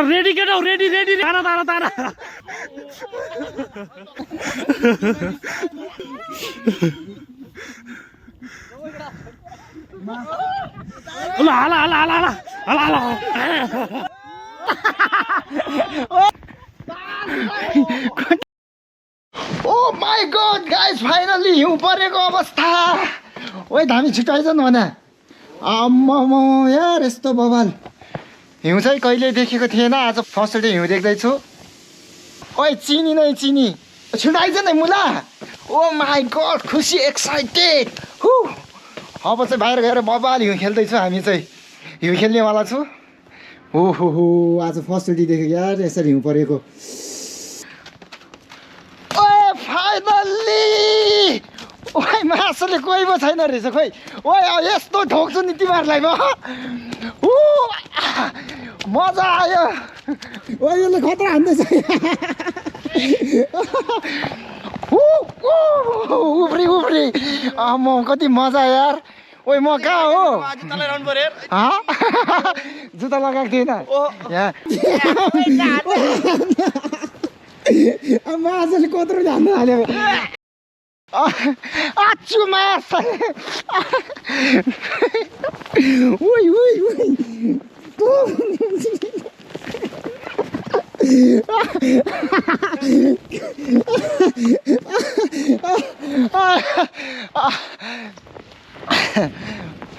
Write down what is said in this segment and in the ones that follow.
ready केटा ready ready तारा तारा तारा हाला हाला हाला हाला हाला हाला ओ माई गॉड गाइस फाइनली हिउँ परेको अवस्था ओइ धामी छिटो आइज न भने आम्मा यार यस्तो बवाल हिउँ चाहिँ कहिले देखेको थिएन आज फर्स्ट डे हिउँ देख्दैछु ओइ चिनी नै चिनी छिटो आइज न मुला ओ माई गॉड खुसी एक्साइटेड हु अब चाहिँ बाहिर गएर बवाल हिउँ खेल्दैछु हामी चाहिँ हिउँ खेल्नेवाला छु हो आज फर्स्ट डे देखेको यार यसरी हिउँ परेको फाइनल्ली ओइ मासुले कोही पो छैन रहेछ खोइ ओइ यस्तो ठोक्छु नि तिमीहरूलाई म मजा आयो ओइ यसले खतरा हान्दैछ उफ्री उफ्री म कति मजा यार ओइ म कहाँ हो जुत्ता लगाएको थिएन मासुले कत्रो हान्नु हाल्यो आच्छु मास ओइ ओइ ओइ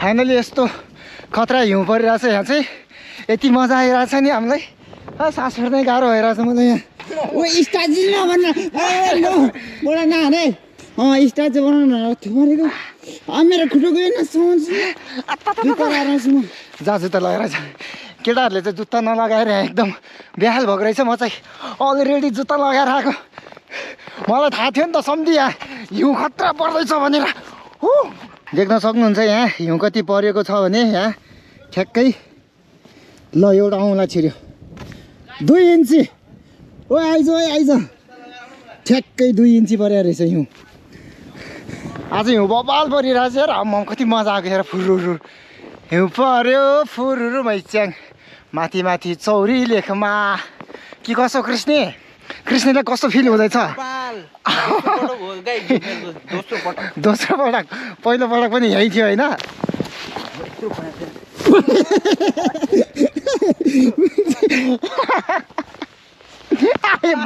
फाइनली यस्तो खतरा हिउँ परिरहेछ यहाँ चाहिँ यति मजा आइरहेछ नि हामीलाई सास फेर्नै गाह्रो भइरहेछ मलाई यहाँ ओ स्टार चाहिँ नभन्न बोला नहाने स्टार चाहिँ बनाउनु थुपारेको मेरो खुट्टो गयो न जुत्ता लगाएर छु म जा जुत्ता लगाएर छ केटाहरूले चाहिँ जुत्ता नलगाएर एकदम बेहाल भएको रहेछ म चाहिँ अलरेडी जुत्ता लगाएर आएको मलाई थाहा थियो नि त सम्झिया हिउँ खतरा पर्दैछ भनेर हो देख्न सक्नुहुन्छ यहाँ हिउँ कति परेको छ भने यहाँ ठ्याक्कै ल एउटा औँला छिर्यो 2 इन्ची ओ आइज ठ्याक्कै 2 इन्ची परेको रहेछ हिउँ आज हिउँ बबाल परिरहेछ यार आम्मा कति मजा आएको यार फुरुरु हिउँ पर्यो फुरुरु मैच्याङ माथि माथि चौरी लेखमा के कसो कृष्णले कस्तो फिल हुँदैछ दोस्रो पटक पहिलो पटक पनि यही थियो होइन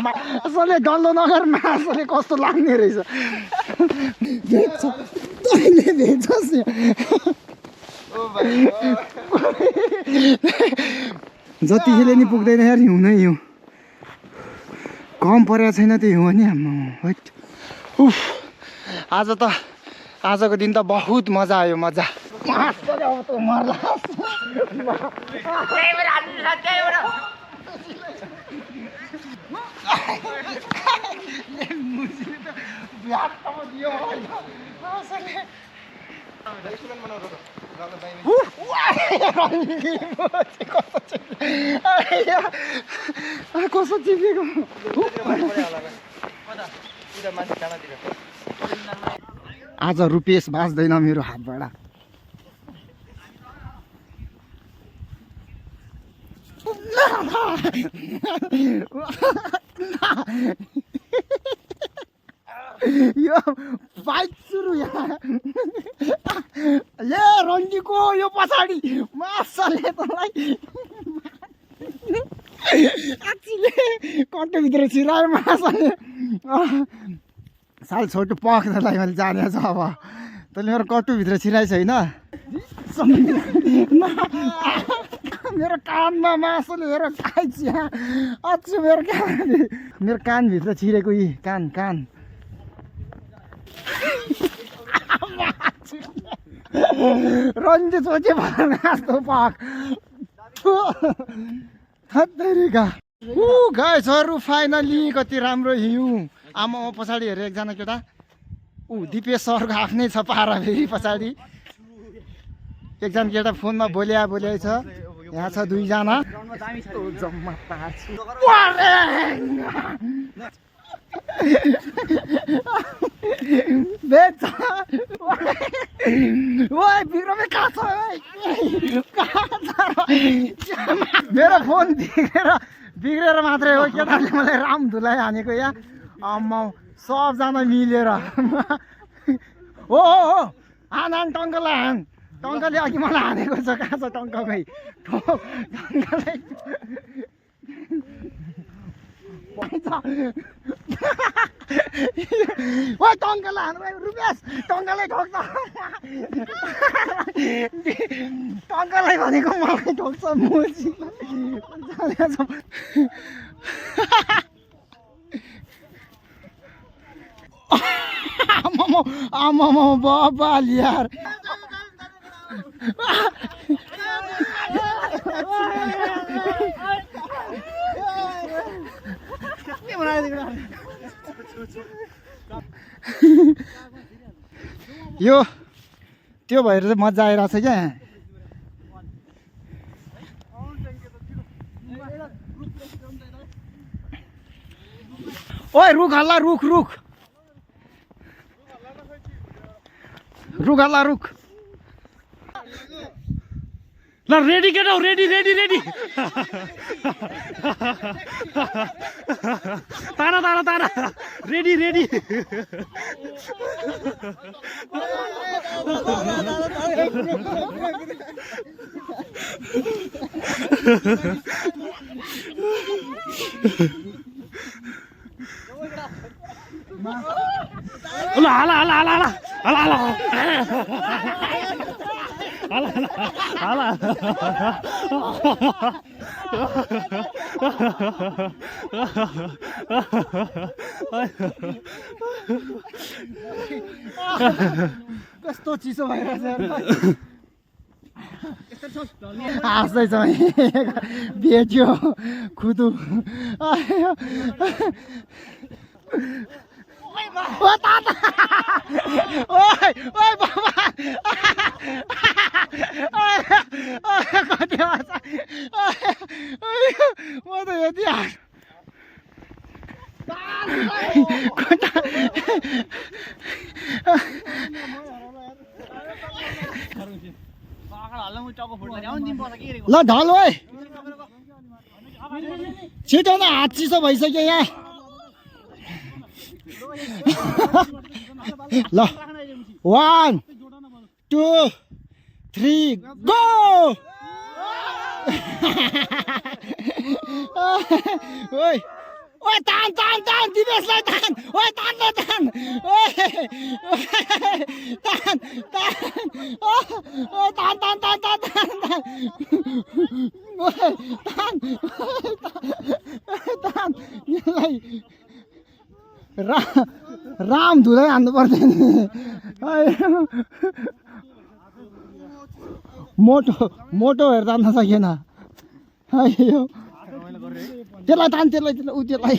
मासुले डल्लो नगर मासुले कस्तो लाग्ने रहेछ तैँले भेट्छस् जतिखेर नि पुग्दैन यार हिउँ नै हिउँ कम परेको छैन त्यो हिउँ नि हाम्रो उफ आजको दिन त बहुत मजा आयो मजा कसो चिपेको आज रुपेश बाँच्दैन मेरो हातबाट यो बाइक सुरु यहाँ ए रन्जीको यो पछाडि मासले तँलाई कट्टोभित्र छिरायो मासले साल छोटो पक्नलाई मैले जाने छ अब तैँले मेरो कट्टुभित्र छिराएछ होइन मेरो कानमा मासुले हेर खाइछ अझ मेरो कानभित्र छिरेको यी कान रन्जित सोचे जस्तो पाक गाइसहरू फाइनली कति राम्रो हिउँ आमा पछाडि हेरेर एकजना केटा दिपेश सरको आफ्नै छ पारा फेरि पछाडि एकजना केटा फोनमा बोल्या छ यहाँ छ 2 जना बेचा ओए बिग्रमे कहाँ छ ओए कहाँ छ मेरो फोन बिग्रेर मात्रै हो केटाले मलाई राम धुलाई हानेको या अम्मा सबजना मिलेर हो हान टङ्कलाई हान टङ्कले अघि मलाई हानेको छ कहाँ छ टङ्क खै टङ्कले ओ टङ्कलाई हान्नु रुपेश टङ्कलाई ठोक्छ टङ्कलाई भनेको मलाई ठोक्छ मोची आमामा बाबा यार यो त्यो भएर चाहिँ मजा आइरहेछ क्या ओए रुख हल्ला रुख रुख रुख हल्ला रुख ल रेडी केटा हो रेडी रेडी रेडी तारा तारा तारा रेडी रेडी ल हाला हाला हाला हाला हाला हाला हाला कस्तो चिसो भइरहेछ हाँस्दैछ बेच्यो खुदु ओ ताता ओइ ओइ बाबा कति आछ म त यति ल ढल ओइ छिटो न हात चिसो भइसक्यो यहाँ ल 1 2 3 गो ओइ ओइ तान तान तान दिवेशलाई तान ओइ तान न तान ओइ तान तान ओ तान तान तान तान तान ओइ तान तान यसलाई राम धुलाई हान्नु पर्दैन मोटो मोटो हेर जान्न सकेन त्यसलाई तान त्यसलाई उ त्यसलाई